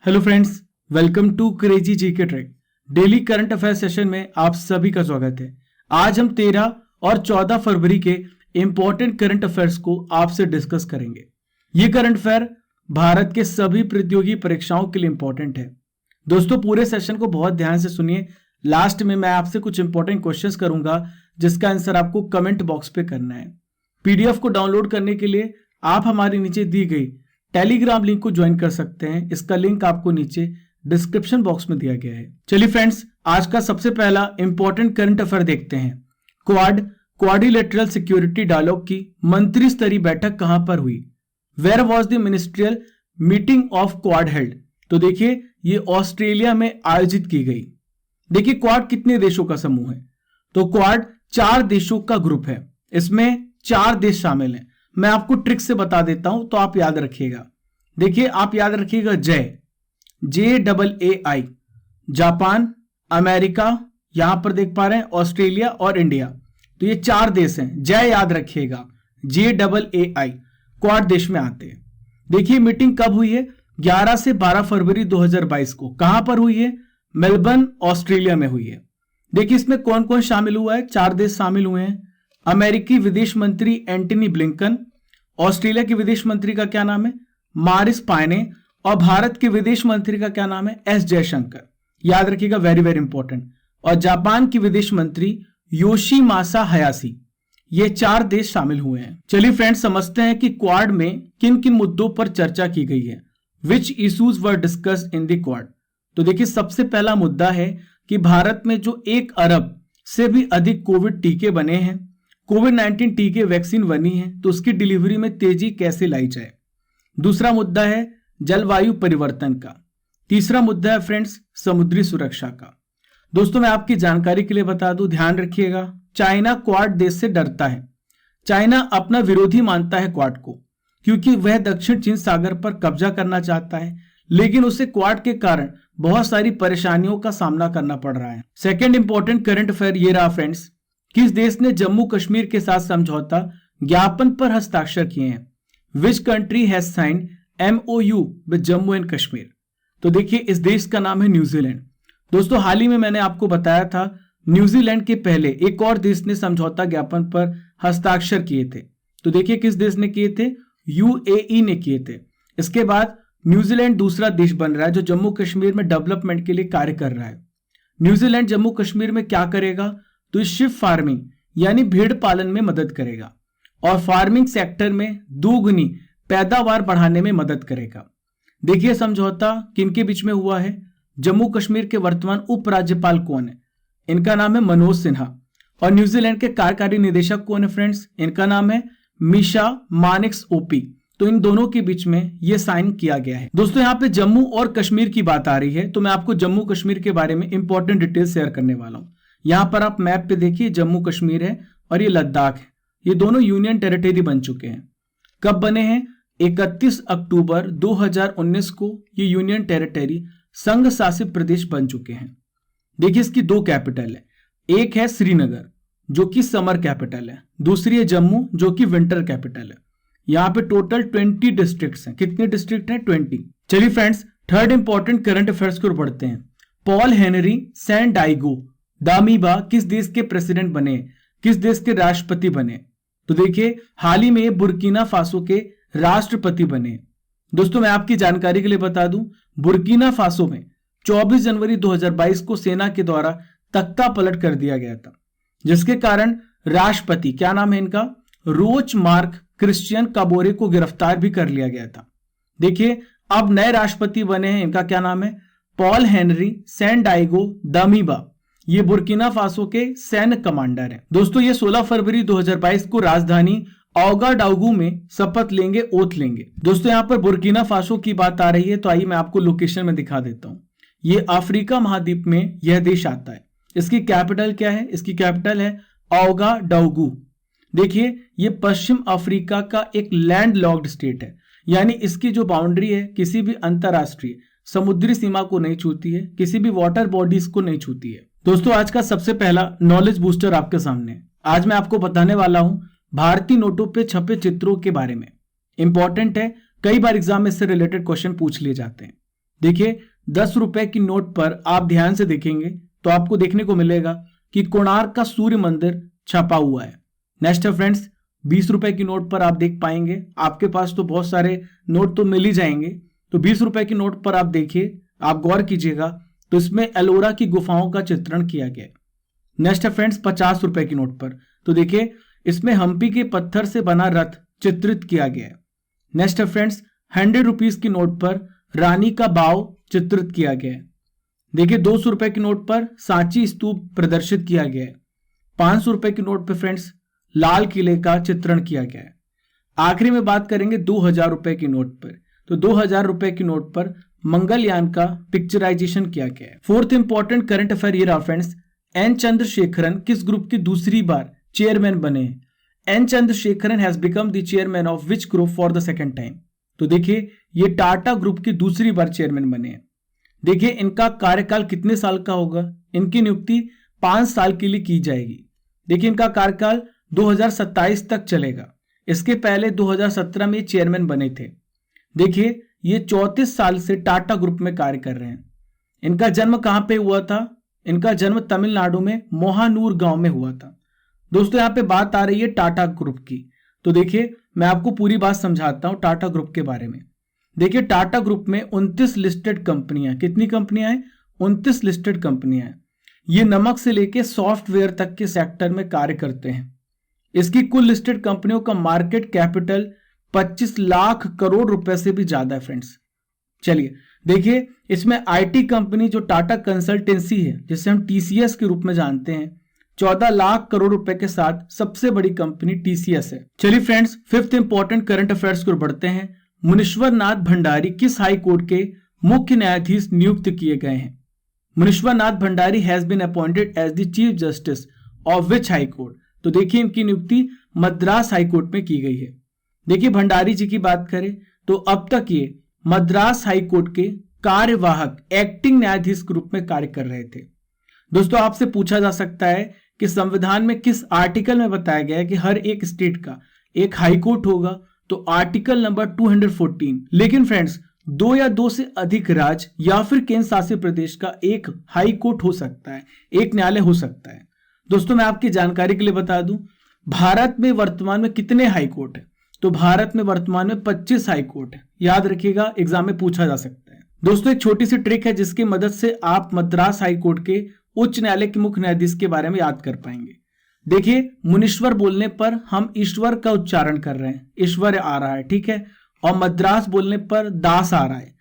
Hello friends, welcome to crazy GK track. Daily current affair session में आप सभी का स्वागत है। आज हम 13 और 14 फरवरी के इंपॉर्टेंट करंट अफेयर्स को आपसे डिस्कस करेंगे। ये करंट अफेयर भारत के सभी प्रतियोगी परीक्षाओं के लिए इंपॉर्टेंट है। दोस्तों, पूरे सेशन को बहुत ध्यान से सुनिए। लास्ट में मैं आपसे कुछ इंपॉर्टेंट क्वेश्चंस करूंगा जिसका आंसर आपको कमेंट बॉक्स पे करना है। पीडीएफ को डाउनलोड करने के लिए आप हमारे नीचे दी गई टेलीग्राम लिंक को ज्वाइन कर सकते हैं। इसका लिंक आपको नीचे डिस्क्रिप्शन बॉक्स में दिया गया है। चलिए फ्रेंड्स, आज का सबसे पहला इंपॉर्टेंट करंट अफेयर देखते हैं। क्वाड्रिलेटरल सिक्योरिटी डायलॉग की मंत्री स्तरीय बैठक कहां पर हुई? Where was the ministerial meeting of Quad held? तो देखिए, ये ऑस्ट्रेलिया में आयोजित की गई। देखिए, क्वाड कितने देशों का समूह है? तो क्वाड 4 देशों का ग्रुप है। इसमें 4 देश शामिल हैं। मैं आपको ट्रिक से बता देता हूं तो आप याद रखिएगा। देखिए, आप याद रखिएगा JAAI, जापान, अमेरिका, यहां पर देख पा रहे हैं ऑस्ट्रेलिया और इंडिया। तो ये 4 देश हैं। जय याद रखिएगा, JAAI क्वाड देश में आते हैं। देखिए, मीटिंग कब हुई है? 11 से 12 फरवरी 2022 को। कहां पर हुई है? मेलबर्न, ऑस्ट्रेलिया में हुई है। देखिए, इसमें कौन कौन शामिल हुआ है? 4 देश शामिल हुए हैं। अमेरिकी विदेश मंत्री एंटनी ब्लिंकन, ऑस्ट्रेलिया के विदेश मंत्री का क्या नाम है? मारिस पायने, और भारत के विदेश मंत्री का क्या नाम है? एस जयशंकर। याद रखिएगा, वेरी वेरी इंपॉर्टेंट। और जापान की विदेश मंत्री योशिमासा हयाशी। ये 4 देश शामिल हुए हैं। चलिए फ्रेंड्स, समझते हैं कि क्वाड में किन किन मुद्दों पर चर्चा की गई है। Which issues were discussed in the Quad? तो देखिए, सबसे पहला मुद्दा है कि भारत में जो 1 अरब से भी अधिक कोविड टीके बने हैं, कोविड-19 टीके वैक्सीन बनी है, तो उसकी डिलीवरी में तेजी कैसे लाई जाए। दूसरा मुद्दा है जलवायु परिवर्तन का। तीसरा मुद्दा है फ्रेंड्स समुद्री सुरक्षा का। दोस्तों, मैं आपकी जानकारी के लिए बता दूं, ध्यान रखिएगा, चाइना क्वाड देश से डरता है। चाइना अपना विरोधी मानता है क्वाड को, क्योंकि वह दक्षिण चीन सागर पर कब्जा करना चाहता है, लेकिन उसे क्वाड के कारण बहुत सारी परेशानियों का सामना करना पड़ रहा है। सेकेंड इंपॉर्टेंट करंट अफेयर ये रहा फ्रेंड्स, किस देश ने जम्मू कश्मीर के साथ समझौता ज्ञापन पर हस्ताक्षर किए हैं? Which country has signed MOU with Jammu and Kashmir? तो देखिए, इस देश का नाम है न्यूजीलैंड। दोस्तों, हाल ही में मैंने आपको बताया था, न्यूजीलैंड के पहले एक और देश ने समझौता ज्ञापन पर हस्ताक्षर किए थे। तो देखिए, किस देश ने किए थे? UAE ने किए थे। इसके बाद न्यूजीलैंड दूसरा देश बन रहा है जो जम्मू कश्मीर में डेवलपमेंट के लिए कार्य कर रहा है। न्यूजीलैंड जम्मू कश्मीर में क्या करेगा? तो शिप फार्मिंग यानी भेड़ पालन में मदद करेगा और फार्मिंग सेक्टर में दोगुनी पैदावार बढ़ाने में मदद करेगा। देखिए, समझौता किनके बीच में हुआ है? जम्मू कश्मीर के वर्तमान उपराज्यपाल कौन है? इनका नाम है मनोज सिन्हा। और न्यूजीलैंड के कार्यकारी निदेशक कौन है फ्रेंड्स? इनका नाम है मिशा मानिक्स ओपी। तो इन दोनों के बीच में यह साइन किया गया है। दोस्तों, यहाँ पे जम्मू और कश्मीर की बात आ रही है, तो मैं आपको जम्मू कश्मीर के बारे में इंपॉर्टेंट डिटेल शेयर करने वाला हूं। यहां पर आप मैप पे देखिए, जम्मू कश्मीर है और ये लद्दाख है। ये दोनों यूनियन टेरिटरी बन चुके हैं। कब बने हैं? 31 अक्टूबर 2019 को ये यूनियन टेरिटरी संघ शासित प्रदेश बन चुके हैं। देखिए, इसकी 2 कैपिटल है। एक है श्रीनगर जो कि समर कैपिटल है, दूसरी है जम्मू जो कि विंटर कैपिटल है। यहाँ पे टोटल 20 डिस्ट्रिक्ट्स हैं। कितने डिस्ट्रिक्ट हैं? 20। चलिए friends, third important current affairs की ओर बढ़ते हैं। पॉल हेनरी सैन-डाइगो दामिबा किस देश के प्रेसिडेंट बने? किस देश के राष्ट्रपति बने? तो देखिए, हाल ही में बुर्किना फासो के राष्ट्रपति बने। दोस्तों, मैं आपकी जानकारी के लिए बता दूं, बुर्किना फासो में 24 जनवरी 2022 को सेना के द्वारा तख्ता पलट कर दिया गया था, जिसके कारण राष्ट्रपति, क्या नाम है इनका? रोच मार्क क्रिश्चियन काबोरे को गिरफ्तार भी कर लिया गया था। देखिए, अब नए राष्ट्रपति बने हैं। इनका क्या नाम है? Paul Henri Sandaogo Damiba. ये बुर्किना फासो के सैन्य कमांडर हैं। दोस्तों, ये 16 फरवरी 2022 को राजधानी औगाडाउगू में शपथ लेंगे, ओथ लेंगे। दोस्तों, यहाँ पर बुर्किना फासो की बात आ रही है, तो आइए मैं आपको लोकेशन में दिखा देता हूं। ये अफ्रीका महाद्वीप में यह देश आता है। इसकी कैपिटल क्या है? इसकी कैपिटल है औगाडाउगू। देखिए, ये पश्चिम अफ्रीका का एक लैंडलॉक्ड स्टेट है, यानी इसकी जो बाउंड्री है किसी भी अंतरराष्ट्रीय समुद्री सीमा को नहीं छूती है, किसी भी वाटर बॉडीज को नहीं छूती है। दोस्तों, आज का सबसे पहला नॉलेज बूस्टर आपके सामने। आज मैं आपको बताने वाला हूं भारतीय नोटों पे छपे चित्रों के बारे में। इंपॉर्टेंट है, कई बार एग्जाम में इससे रिलेटेड क्वेश्चन पूछ लिए जाते हैं। देखिए 10 रुपए की नोट पर आप ध्यान से देखेंगे तो आपको देखने को मिलेगा कि कोणार्क का सूर्य मंदिर छपा हुआ है। नेक्स्ट है फ्रेंड्स 20 रुपए की नोट पर आप देख पाएंगे, आपके पास तो बहुत सारे नोट तो मिल ही जाएंगे, तो 20 रुपए की नोट पर आप देखिए, आप गौर कीजिएगा तो इसमें एलोरा की गुफाओं का चित्रण किया गया है। नेक्स्ट है फ्रेंड्स 50 रुपए की नोट पर, तो देखिए इसमें हम्पी के पत्थर से बना रथ चित्रित किया गया है। नेक्स्ट है फ्रेंड्स 100 रुपीज की नोट पर रानी का बाव चित्रित किया गया है। देखिए 200 रुपए की नोट पर सांची स्तूप प्रदर्शित किया गया है। 500 रुपए की नोट पर फ्रेंड्स लाल किले का चित्रण किया गया है। आखिरी में बात करेंगे 2000 रुपए की नोट पर, तो 2000 रुपए की नोट पर मंगलयान का पिक्चराइजेशन किया गया है। फोर्थ इंपॉर्टेंट करंट अफेयर ये रहा फ्रेंड्स, एन चंद्रशेखरन किस ग्रुप की दूसरी बार चेयरमैन बने हैं? N Chandrasekaran has become the chairman of which group for the second time? तो देखिए ये टाटा ग्रुप की दूसरी बार चेयरमैन बने हैं। देखिए इनका कार्यकाल कितने साल का होगा? इनकी नियुक्ति 5 साल के लिए की जाएगी। देखिए इनका कार्यकाल 2027 तक चलेगा। इसके पहले 2017 में चेयरमैन बने थे। देखिए ये 34 साल से टाटा ग्रुप में कार्य कर रहे हैं। इनका जन्म कहां पे हुआ था? इनका जन्म तमिलनाडु में मोहानूर गांव में हुआ था। दोस्तों यहाँ पे बात आ रही है टाटा ग्रुप की, तो देखिए मैं आपको पूरी बात समझाता हूं टाटा ग्रुप के बारे में। देखिए टाटा ग्रुप में 29 लिस्टेड कंपनियां, कितनी कंपनियां हैं? 29 लिस्टेड कंपनियां हैं। ये नमक से लेके सॉफ्टवेयर तक के सेक्टर में कार्य करते हैं। इसकी कुल लिस्टेड कंपनियों का मार्केट कैपिटल 25 लाख करोड़ रुपए से भी ज्यादा है फ्रेंड्स। चलिए देखिए इसमें आईटी कंपनी जो टाटा कंसल्टेंसी है, जिसे हम टीसीएस के रूप में जानते हैं, 14 लाख करोड़ रुपए के साथ सबसे बड़ी कंपनी टीसीएस है। चलिए friends fifth important current affairs को बढ़ते हैं। मुनीश्वर नाथ भंडारी किस हाई कोर्ट के मुख्य न्यायाधीश नियुक्त किए गए हैं? Munishwar Nath Bhandari has been appointed as the chief justice of which high court? तो देखिए इनकी नियुक्ति मद्रास हाई कोर्ट में की गई है। देखिए भंडारी जी की बात करें तो अब तक ये मद्रास हाई कोर्ट के कार्यवाहक एक्टिंग न्यायाधीश के रूप में कार्य कर रहे थे। दोस्तों आपसे पूछा जा सकता है कि संविधान में किस आर्टिकल में बताया गया है कि हर एक स्टेट का एक हाई कोर्ट होगा? तो आर्टिकल नंबर 214। लेकिन फ्रेंड्स 2 या 2 से अधिक राज्य या फिर केंद्र शासित प्रदेश का एक हाई कोर्ट हो सकता है, एक न्यायालय हो सकता है। दोस्तों मैं आपकी जानकारी के लिए बता दूं, भारत में वर्तमान में कितने हाई कोर्ट है? तो भारत में वर्तमान में 25 हाई कोर्ट है। याद रखिएगा, एग्जाम में पूछा जा सकता है। दोस्तों एक छोटी सी ट्रिक है जिसकी मदद से आप मद्रास हाई कोर्ट के उच्च न्यायालय के मुख्य न्यायाधीश के बारे में याद कर पाएंगे। देखिए मुनीश्वर बोलने पर हम ईश्वर का उच्चारण कर रहे हैं, ईश्वर आ रहा है, ठीक है, और मद्रास बोलने पर दास आ रहा है।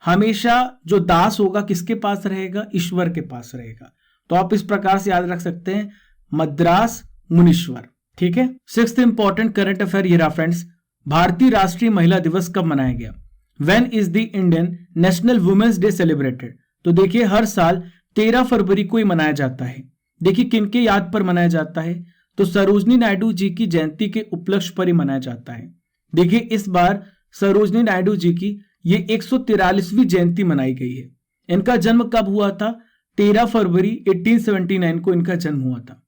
हमेशा जो दास होगा किसके पास रहेगा? ईश्वर के पास रहेगा। तो आप इस प्रकार से याद रख सकते हैं, मद्रास मुनीश्वर, ठीक है। सिक्स्थ इंपॉर्टेंट करंट अफेयर ये रहा फ्रेंड्स, भारतीय राष्ट्रीय महिला दिवस कब मनाया गया? When is the Indian national women's day celebrated? तो देखिए हर साल 13 फरवरी को ही मनाया जाता है। देखिए किनके याद पर मनाया जाता है? तो सरोजनी नायडू जी की जयंती के उपलक्ष्य पर ही मनाया जाता है। देखिए इस बार सरोजनी नायडू जी की ये 143वीं जयंती मनाई गई है। इनका जन्म कब हुआ था? 13 फरवरी 1879 को इनका जन्म हुआ था।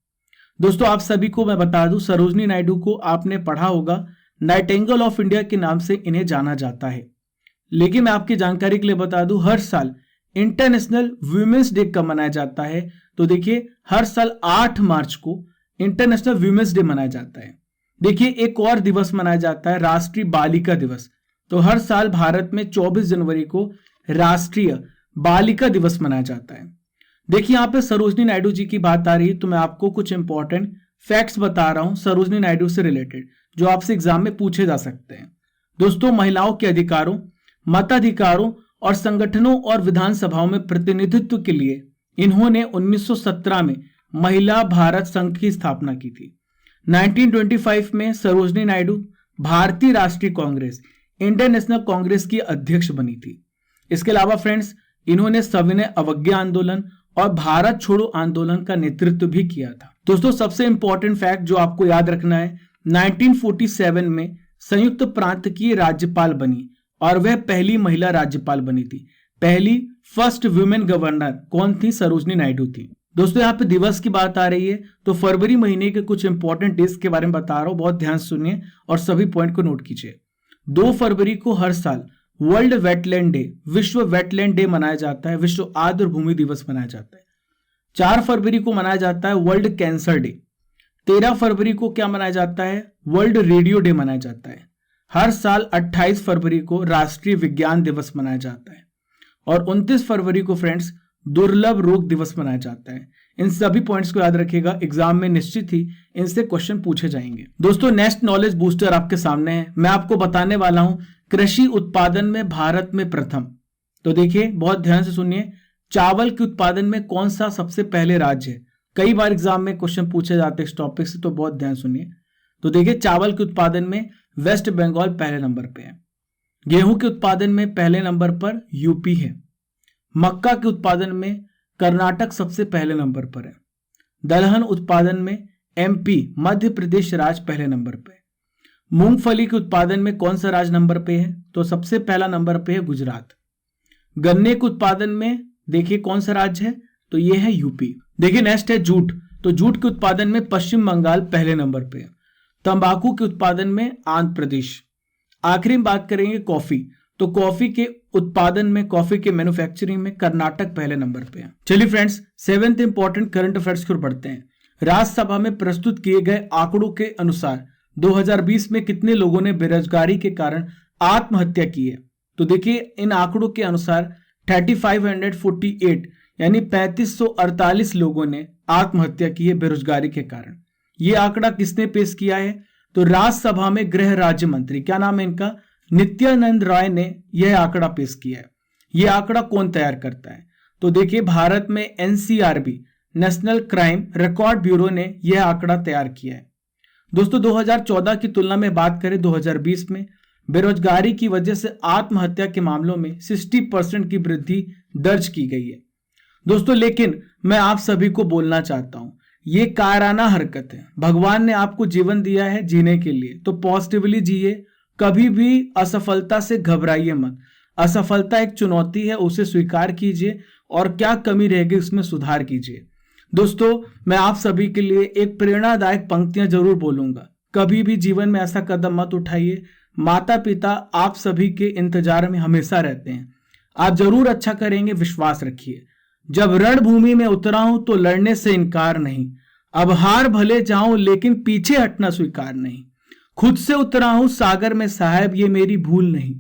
दोस्तों आप सभी को मैं बता दूं, सरोजनी नायडू को आपने पढ़ा होगा, नाइटिंगेल ऑफ इंडिया के नाम से इन्हें जाना जाता है। लेकिन मैं आपकी जानकारी के लिए बता दूं, हर साल इंटरनेशनल वुमेन्स डे कब मनाया जाता है? तो देखिए हर साल 8 मार्च को इंटरनेशनल वुमेन्स डे मनाया जाता है। देखिए एक और दिवस मनाया जाता है, राष्ट्रीय बालिका दिवस। तो हर साल भारत में 24 जनवरी को राष्ट्रीय बालिका दिवस मनाया जाता है। देखिए यहाँ पे सरोजनी नायडू जी की बात आ रही है, तो मैं आपको कुछ इंपॉर्टेंट फैक्ट्स बता रहा हूं सरोजनी नायडू से रिलेटेड, जो आपसे एग्जाम में पूछे जा सकते हैं। दोस्तों महिलाओं के अधिकारों, मताधिकारों और संगठनों और विधानसभाओं में प्रतिनिधित्व के लिए इन्होंने 1917 में महिला भारत संघ की स्थापना की थी। 1925 में सरोजनी नायडू भारतीय राष्ट्रीय कांग्रेस, इंडियन नेशनल कांग्रेस की अध्यक्ष बनी थी। इसके अलावा फ्रेंड्स इन्होंने सविनय अवज्ञा आंदोलन और भारत छोड़ो आंदोलन का नेतृत्व भी किया था। दोस्तों सबसे इंपॉर्टेंट फैक्ट जो आपको याद रखना है, 1947 में संयुक्त प्रांत की राज्यपाल बनी और वह पहली महिला राज्यपाल बनी थी। पहली फर्स्ट वुमेन गवर्नर कौन थी? सरोजनी नायडू थी। दोस्तों यहाँ पे दिवस की बात आ रही है, तो फरवरी महीने के कुछ इंपॉर्टेंट डेज के बारे में बता रहा हूं, बहुत ध्यान सुनिए और सभी पॉइंट को नोट कीजिए। 2 फरवरी को हर साल वर्ल्ड वेटलैंड डे, विश्व वेटलैंड डे मनाया जाता है, विश्व आर्द्र भूमि दिवस मनाया जाता है। 4 फरवरी को मनाया जाता है वर्ल्ड कैंसर डे। 13 फरवरी को क्या मनाया जाता है? वर्ल्ड रेडियो डे मनाया जाता है। हर साल 28 फरवरी को राष्ट्रीय विज्ञान दिवस मनाया जाता है और 29 फरवरी को फ्रेंड्स दुर्लभ रोग दिवस मनाया जाता है। इन सभी पॉइंट्स को याद रखिएगा, एग्जाम में निश्चित ही इनसे क्वेश्चन पूछे जाएंगे। दोस्तों नेक्स्ट नॉलेज बूस्टर आपके सामने है। मैं आपको बताने वाला हूं कृषि उत्पादन में भारत में प्रथम। तो देखिए बहुत ध्यान से सुनिए, चावल के उत्पादन में कौन सा सबसे पहले राज्य है? कई बार एग्जाम में क्वेश्चन पूछे जाते हैं इस टॉपिक से, तो बहुत ध्यान सुनिए। तो देखिए चावल के उत्पादन में वेस्ट बंगाल पहले नंबर पे है। गेहूं के उत्पादन में पहले नंबर पर यूपी है। मक्का के उत्पादन में कर्नाटक सबसे पहले नंबर पर है। दलहन उत्पादन में एमपी मध्य प्रदेश राज्य पहले नंबर पे है। मूंगफली के उत्पादन में कौन सा राज्य नंबर पे है? तो सबसे पहला नंबर पे है गुजरात। गन्ने के उत्पादन में देखिए कौन सा राज्य है? तो ये है यूपी। देखिए नेक्स्ट है जूट। तो जूट के उत्पादन में पश्चिम बंगाल पहले नंबर पे है। तंबाकू के उत्पादन में आंध्र प्रदेश। आखिरी में बात करेंगे कॉफी। तो कॉफी के उत्पादन में, कॉफी के मैन्युफैक्चरिंग में कर्नाटक पहले नंबर पे है। चलिए friends 7th important current affairs की ओर बढ़ते हैं। राज्यसभा में प्रस्तुत किए गए आंकड़ों के अनुसार 2020 में कितने लोगों ने बेरोजगारी के कारण आत्महत्या की है? तो देखिए इन आंकड़ों के अनुसार 3548 यानी 3548 लोगों ने आत्महत्या की है बेरोजगारी के कारण। यह आंकड़ा किसने पेश किया है? तो राज्यसभा में गृह राज्य मंत्री, क्या नाम है इनका? नित्यानंद राय ने यह आंकड़ा पेश किया है। यह आंकड़ा कौन तैयार करता है? तो देखिए भारत में NCRB national crime record bureau ने यह आंकड़ा तैयार किया है। दोस्तों 2014 की तुलना में बात करें 2020 में बेरोजगारी की वजह से आत्महत्या के मामलों में 60% की वृद्धि दर्ज की गई है। दोस्तों लेकिन मैं आप सभी को बोलना चाहता हूं, ये कायराना हरकत है। भगवान ने आपको जीवन दिया है जीने के लिए, तो पॉजिटिवली जिए। कभी भी असफलता से घबराइए मत। असफलता एक चुनौती है, उसे स्वीकार कीजिए और क्या कमी रहेगी उसमें सुधार कीजिए। दोस्तों मैं आप सभी के लिए एक प्रेरणादायक पंक्तियां जरूर बोलूंगा। कभी भी जीवन में ऐसा कदम मत उठाइए। माता पिता आप सभी के इंतजार में हमेशा रहते हैं। आप जरूर अच्छा करेंगे, विश्वास रखिए। जब रणभूमि में उतरा हूं तो लड़ने से इनकार नहीं। अब हार भले जाऊं लेकिन पीछे हटना स्वीकार नहीं। खुद से उतरा हूं सागर में साहब, ये मेरी भूल नहीं।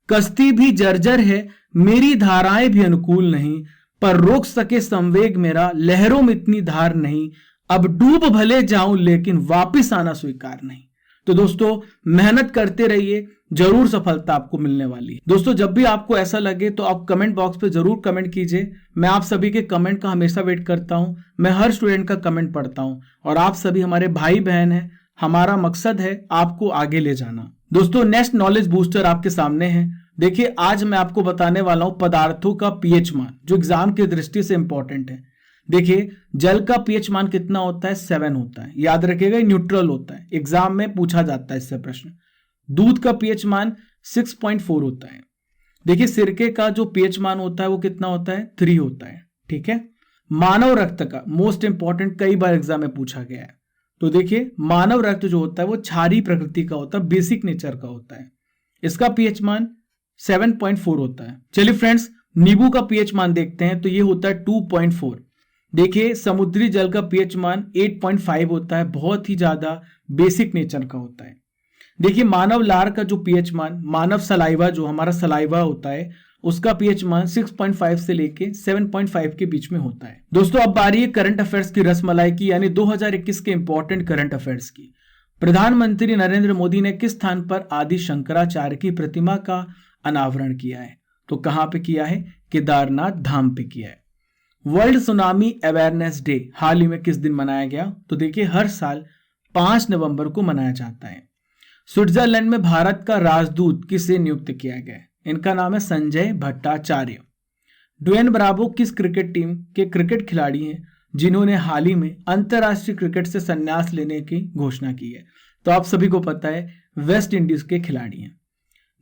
कश्ती भी जर्जर है, मेरी धाराएं भी अनुकूल नहीं। पर रोक सके संवेग मेरा, लहरों में इतनी धार नहीं। अब डूब भले जाऊं लेकिन वापिस आना स्वीकार नहीं। तो दोस्तों मेहनत करते रहिए, जरूर सफलता आपको मिलने वाली है। दोस्तों जब भी आपको ऐसा लगे तो आप कमेंट बॉक्स पे जरूर कमेंट कीजिए। मैं आप सभी के कमेंट का हमेशा वेट करता हूं। मैं हर स्टूडेंट का कमेंट पढ़ता हूं और आप सभी हमारे भाई बहन हैं। हमारा मकसद है आपको आगे ले जाना। दोस्तों नेक्स्ट नॉलेज बूस्टर आपके सामने है। देखिए आज मैं आपको बताने वाला हूं पदार्थों का पीएच मान, जो एग्जाम की दृष्टि से इंपॉर्टेंट है। देखिए जल का पीएच मान कितना होता है? 7 होता है। याद रखिएगा न्यूट्रल होता है, एग्जाम में पूछा जाता है इससे प्रश्न। दूध का पीएच मान 6.4 होता है। देखिए सिरके का जो पीएच मान होता है वो कितना होता है? 3 होता है। ठीक है। मानव रक्त का मोस्ट इंपॉर्टेंट, कई बार एग्जाम में पूछा गया है। तो देखिए मानव रक्त जो होता है वो क्षारीय प्रकृति का होता है, बेसिक नेचर का होता है। इसका पीएच मान 7.4 होता है। चलिए फ्रेंड्स नींबू का पीएच मान देखते हैं, तो ये होता है 2.4। देखिए समुद्री जल का पीएच मान 8.5 होता है, बहुत ही ज्यादा बेसिक नेचर का होता है। देखिए मानव लार का जो पीएच मान, मानव सलाइवा जो हमारा सलाइवा होता है, उसका पीएच मान 6.5 से लेके 7.5 के बीच में होता है। दोस्तों अब बारी है करंट अफेयर्स की रसमलाई की, यानी 2021 के इंपॉर्टेंट करंट अफेयर्स की। प्रधानमंत्री नरेंद्र मोदी ने किस स्थान पर आदि शंकराचार्य की प्रतिमा का अनावरण किया है? तो कहां पे किया है? केदारनाथ धाम पे किया है। वर्ल्ड सुनामी अवेयरनेस डे हाल ही में किस दिन मनाया गया? तो देखिए हर साल 5 नवंबर को मनाया जाता है। स्विट्जरलैंड में भारत का राजदूत किसे नियुक्त किया गया है? इनका नाम है संजय भट्टाचार्य। ड्वेन ब्रावो किस क्रिकेट टीम के क्रिकेट खिलाड़ी हैं जिन्होंने हाल ही में अंतरराष्ट्रीय क्रिकेट से संन्यास लेने की घोषणा की है? तो आप सभी को पता है वेस्ट इंडीज के खिलाड़ी हैं।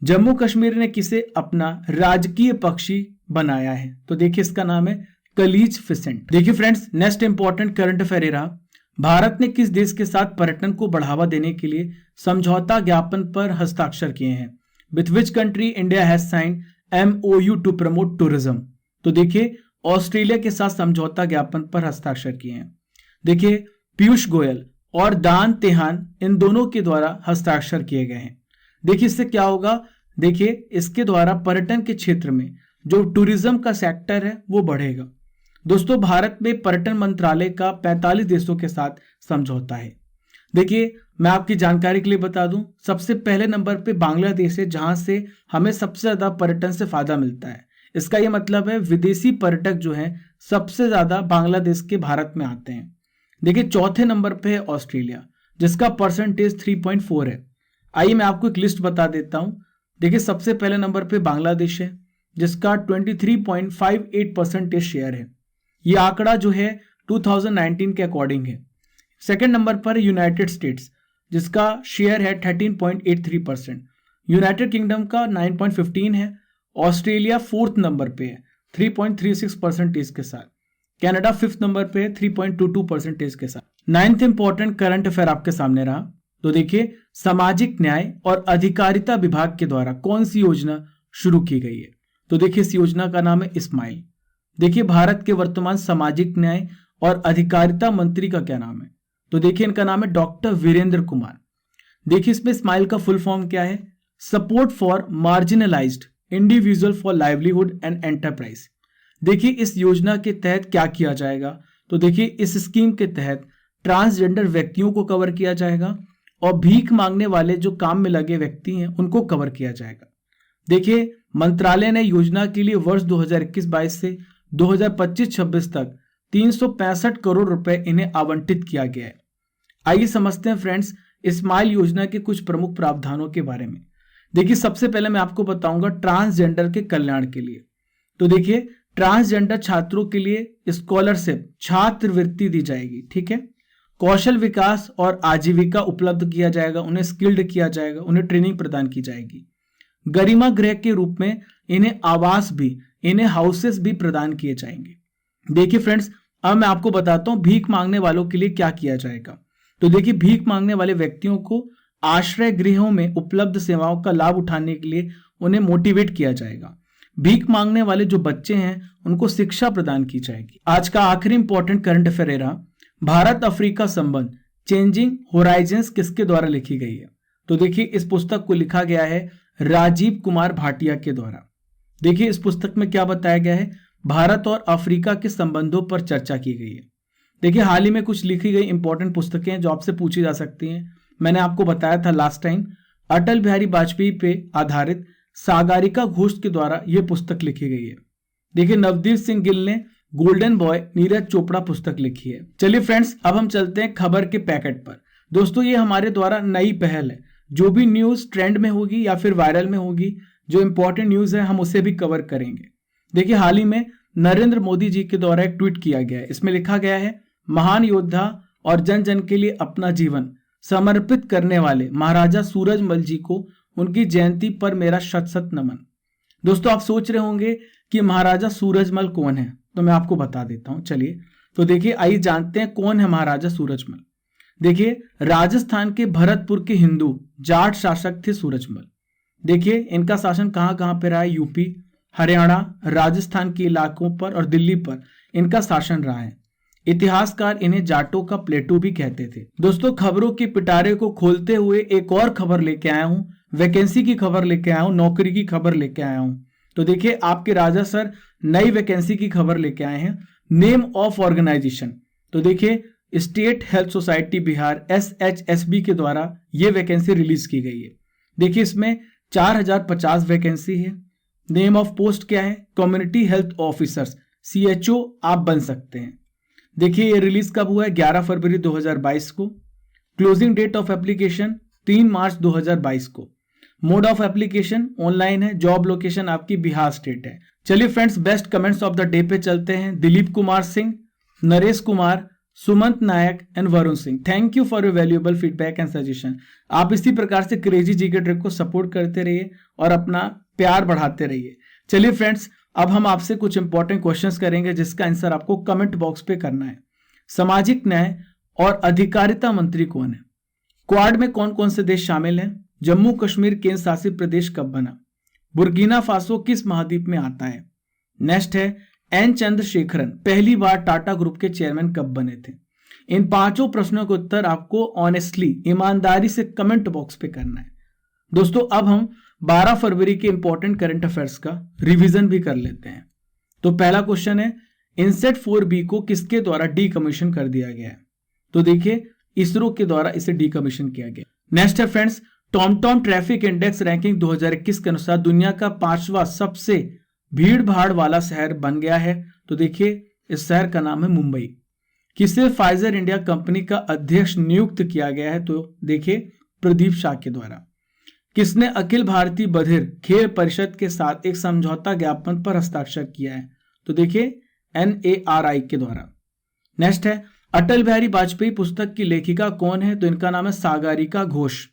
जम्मू कश्मीर ने किसे अपना राजकीय पक्षी बनाया है? तो देखिए इसका नाम है कलीज फिसेंट। देखिए friends next important current affair रहा, भारत ने किस देश के साथ पर्यटन को बढ़ावा देने के लिए समझौता ज्ञापन पर हस्ताक्षर किए हैं? With which country India has signed MOU to promote tourism. तो देखिए ऑस्ट्रेलिया के साथ समझौता ज्ञापन पर हस्ताक्षर किए हैं। देखिए पीयूष गोयल और दान तेहान इन दोनों के द्वारा हस्ताक्षर किए गए हैं। देखिए इससे क्या होगा, देखिए इसके द्वारा पर्यटन के क्षेत्र में जो टूरिज्म का सेक्टर है वो बढ़ेगा। दोस्तों भारत में पर्यटन मंत्रालय का 45 देशों के साथ समझौता है। देखिए मैं आपकी जानकारी के लिए बता दूं, सबसे पहले नंबर पे बांग्लादेश है जहां से हमें सबसे ज्यादा पर्यटन से फायदा मिलता है। इसका यह मतलब है विदेशी पर्यटक जो हैं सबसे ज्यादा बांग्लादेश के भारत में आते हैं। देखिए चौथे नंबर पे है ऑस्ट्रेलिया जिसका परसेंटेज 3.4 है। आइए मैं आपको एक लिस्ट बता देता हूं। देखिए सबसे पहले नंबर पे बांग्लादेश है जिसका 23.58% शेयर है। ये आंकड़ा जो है 2019 के अकॉर्डिंग है। सेकेंड नंबर पर यूनाइटेड स्टेट्स जिसका शेयर है 13.83%। यूनाइटेड किंगडम का 9.15 है। ऑस्ट्रेलिया फोर्थ नंबर पे है 3.36% के साथ। कनाडा फिफ्थ नंबर पे है 3.22% के साथ। नाइन्थ इंपॉर्टेंट करंट अफेयर आपके सामने रहा। तो देखिए सामाजिक न्याय और अधिकारिता विभाग के द्वारा कौन सी योजना शुरू की गई है। तो देखिए इस योजना का नाम है स्माइल। देखिए भारत के वर्तमान सामाजिक न्याय और अधिकारिता मंत्री का क्या नाम है। तो देखिए इनका नाम है डॉक्टर वीरेंद्र कुमार। देखिए इसमें स्माइल का फुल फॉर्म क्या है, support for marginalised individual for livelihood and enterprise. देखिए इस योजना के तहत क्या किया जाएगा। तो देखिए इस स्कीम के तहत ट्रांसजेंडर व्यक्तियों को कवर किया जाएगा और भीख मांगने वाले जो काम में लगे व्यक्ति हैं उनको कवर किया जाएगा। देखिए मंत्रालय ने योजना के लिए वर्ष 2021-22 से 2025-26 तक 365 करोड़ रुपए इन्हें आवंटित किया गया है। आइए समझते हैं फ्रेंड्स स्माइल योजना के कुछ प्रमुख प्रावधानों के बारे में। देखिए सबसे पहले मैं आपको बताऊंगा ट्रांसजेंडर के कल्याण के लिए। तो देखिए ट्रांसजेंडर छात्रों के लिए स्कॉलरशिप छात्रवृत्ति दी जाएगी, ठीक है। कौशल विकास और आजीविका उपलब्ध किया जाएगा, उन्हें स्किल्ड किया जाएगा, उन्हें ट्रेनिंग प्रदान की जाएगी। गरिमा गृह के रूप में इन्हें आवास भी, इन्हें हाउसेस भी प्रदान किए जाएंगे। देखिए फ्रेंड्स अब मैं आपको बताता हूं भीख मांगने वालों के लिए क्या किया जाएगा। तो देखिए भीख मांगने वाले व्यक्तियों को आश्रय गृहों में उपलब्ध सेवाओं का लाभ उठाने के लिए उन्हें मोटिवेट किया जाएगा। भीख मांगने वाले जो बच्चे हैं उनको शिक्षा प्रदान की जाएगी। आज का आखिरी इंपॉर्टेंट करंट अफेयर रहा, भारत अफ्रीका संबंध चेंजिंग होराइजन्स किसके द्वारा लिखी गई है। तो देखिए इस पुस्तक को लिखा गया है राजीव कुमार भाटिया के द्वारा। देखिए इस पुस्तक में क्या बताया गया है, भारत और अफ्रीका के संबंधों पर चर्चा की गई है। देखिए हाल ही में कुछ लिखी गई इंपॉर्टेंट पुस्तकें जो आपसे पूछी जा सकती हैं। मैंने आपको बताया था लास्ट टाइम अटल बिहारी वाजपेयी पे आधारित सागरिका घोष के द्वारा यह पुस्तक लिखी गई है। देखिए नवदीप सिंह गिल ने गोल्डन बॉय नीरज चोपड़ा पुस्तक लिखी है। चलिए फ्रेंड्स अब हम चलते हैं खबर के पैकेट पर। दोस्तों ये हमारे द्वारा नई पहल है, जो भी न्यूज ट्रेंड में होगी या फिर वायरल में होगी, जो इंपॉर्टेंट न्यूज है हम उसे भी कवर करेंगे। देखिए हाल ही में नरेंद्र मोदी जी के द्वारा एक ट्वीट किया गया है। इसमें लिखा गया है महान योद्धा और जन जन के लिए अपना जीवन समर्पित करने वाले महाराजा सूरजमल जी को उनकी जयंती पर मेरा शत शत नमन। दोस्तों आप सोच रहे होंगे कि महाराजा सूरजमल कौन है, तो मैं आपको बता देता हूं। चलिए तो देखिए आइए जानते हैं कौन है महाराजा सूरजमल। देखिए राजस्थान के भरतपुर के हिंदू जाट शासक थे सूरजमल। देखिए इनका शासन कहां कहां पर रहा है, यूपी, हरियाणा, राजस्थान के इलाकों पर और दिल्ली पर इनका शासन रहा है। इतिहासकार इन्हें जाटों का प्लेटो भी कहते थे। दोस्तों खबरों के पिटारे को खोलते हुए एक और खबर लेके आया हूं, वैकेंसी की खबर लेके आया हूं, नौकरी की खबर लेके आया हूं। तो देखिए आपके राजा सर नई वैकेंसी की खबर लेके आए हैं, नेम ऑफ ऑर्गेनाइजेशन। तो देखिए state health society Bihar SHSB के द्वारा यह वैकेंसी रिलीज की गई है। देखिए इसमें 4050 वैकेंसी है। नेम ऑफ पोस्ट क्या है, कम्युनिटी हेल्थ ऑफिसर्स CHO आप बन सकते हैं। देखिए ये रिलीज कब हुआ है, 11 फरवरी 2022 को। Closing date of application 3 March 2022 को। मोड ऑफ एप्लीकेशन ऑनलाइन है। जॉब लोकेशन आपकी बिहार स्टेट है। चलिए friends best comments of the day पे चलते हैं। Dilip Kumar Singh, Naresh Kumar, Sumant Nayak and Varun Singh, thank you for your valuable feedback and suggestion. आप इसी प्रकार से क्रेजी जीके ट्रिक को सपोर्ट करते रहिए और अपना प्यार बढ़ाते रहिए। चलिए फ्रेंड्स अब हम आपसे कुछ इंपॉर्टेंट क्वेश्चंस करेंगे जिसका आंसर आपको कमेंट बॉक्स पे करना है। सामाजिक न्याय और अधिकारिता मंत्री कौन है? क्वाड में कौन कौन से देश शामिल हैं? जम्मू कश्मीर केंद्र शासित प्रदेश कब बना? बुर्किना फासो किस महाद्वीप में आता है? नेक्स्ट है एन चंद्रशेखरन पहली बार टाटा ग्रुप के चेयरमैन कब बने थे? इन पांचों प्रश्नों के उत्तर आपको ऑनेस्टली ईमानदारी से कमेंट बॉक्स पे करना है। दोस्तों अब हम 12 फरवरी के इंपॉर्टेंट करंट अफेयर्स का रिवीजन भी कर लेते हैं। तो पहला क्वेश्चन है इनसेट 4B को किसके द्वारा डीकमीशन कर दिया गया है? तो देखिए इसरो के द्वारा इसे डीकमीशन किया गया। नेक्स्ट है friends TomTom traffic index ranking 2021 के अनुसार दुनिया का 5वां सबसे भीड़ भाड़ वाला शहर बन गया है। तो देखिए इस शहर का नाम है मुंबई। किसे फाइजर इंडिया कंपनी का अध्यक्ष नियुक्त किया गया है? तो देखिए प्रदीप शाह के द्वारा। किसने अखिल भारतीय बधिर खेल परिषद के साथ एक समझौता ज्ञापन पर हस्ताक्षर किया है? तो देखिए NARI के द्वारा। नेक्स्ट है अटल बिहारी वाजपेयी पुस्तक की लेखिका कौन है? तो इनका नाम है सागरिका घोष।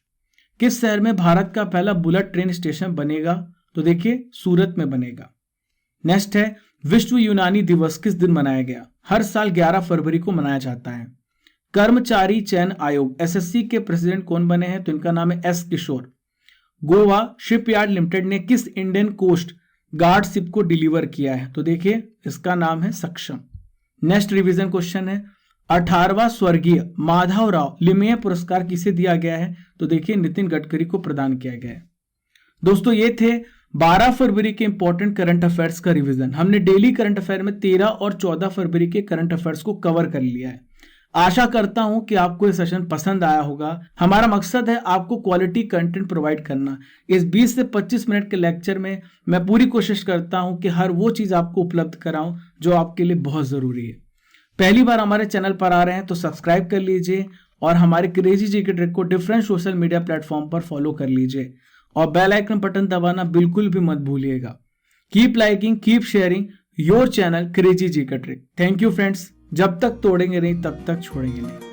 किस शहर में भारत का पहला बुलेट ट्रेन स्टेशन बनेगा? तो देखिए सूरत में बनेगा। नेक्स्ट है विश्व यूनानी दिवस किस दिन मनाया गया? हर साल 11 फरवरी को मनाया जाता है। कर्मचारी चयन आयोग SSC के प्रेसिडेंट कौन बने हैं? तो इनका नाम है S किशोर। गोवा शिपयार्ड लिमिटेड ने किस इंडियन कोस्ट गार्ड शिप को डिलीवर किया है? तो देखिए इसका नाम है सक्षम। नेक्स्ट रिवीजन क्वेश्चन है 18वां स्वर्गीय माधवराव लिमये पुरस्कार किसे दिया गया है? तो देखिए नितिन गडकरी को प्रदान किया गया है। दोस्तों ये थे 12 फरवरी के इंपॉर्टेंट करंट अफेयर्स का रिवीजन। हमने डेली करंट अफेयर में 13 और 14 फरवरी के करंट अफेयर्स को कवर कर लिया है। आशा करता हूं कि आपको ये सेशन पसंद आया होगा। हमारा मकसद है आपको क्वालिटी कंटेंट प्रोवाइड करना। इस 20 से 25 मिनट के लेक्चर में मैं पूरी कोशिश करता हूं कि हर वो चीज आपको उपलब्ध कराऊं जो आपके लिए बहुत जरूरी है। पहली बार हमारे चैनल पर आ रहे हैं तो सब्सक्राइब कर लीजिए और हमारे क्रेजी जीके ट्रिक को डिफरेंट सोशल मीडिया प्लेटफॉर्म पर फॉलो कर लीजिए और बेल आइकन बटन दबाना बिल्कुल भी मत भूलिएगा। Keep liking, keep sharing your channel crazy GK trick. Thank you friends. जब तक तोड़ेंगे नहीं तब तक छोड़ेंगे नहीं।